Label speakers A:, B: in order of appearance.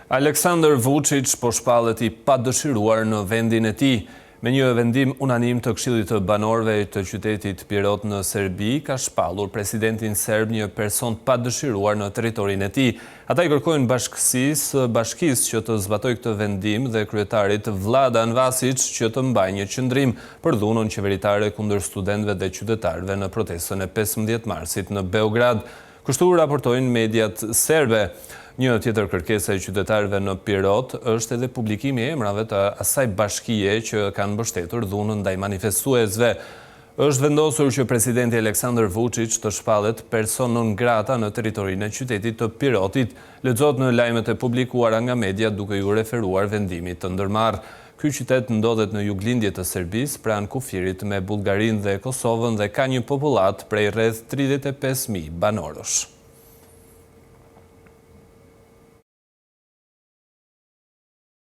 A: Aleksandar Vučić po shpallet I padëshiruar në vendin e tij. Me një vendim unanim të Këshillit të Banorëve të qytetit Pirot në Serbi, ka shpallur presidentin serb një person padëshiruar në territorin e tij. Ata I kërkojnë bashkisë që të zbatojë këtë vendim dhe kryetarit Vladan Vasić që të mbajë një qendrim për dhunën qeveritare kundër studentëve dhe qytetarëve në protestën e 15 marsit në Beograd. Kështu raportojnë mediat serbe. Një tjetër kërkesë e qytetarëve në Pirot është edhe publikimi I emrave të asaj bashkie që kanë mbështetur dhunën ndaj manifestuesve. Është vendosur që presidenti Aleksandar Vučić të shpallet person non grata në territorinë e qytetit të Pirotit, lexohet në lajmet e publikuara nga media duke ju referuar vendimit të ndërmarrë. Ky qytet ndodhet në juglindje të Serbisë, pranë kufirit me Bullgarinë dhe Kosovën dhe ka një popullat prej rreth 35.000 banorësh.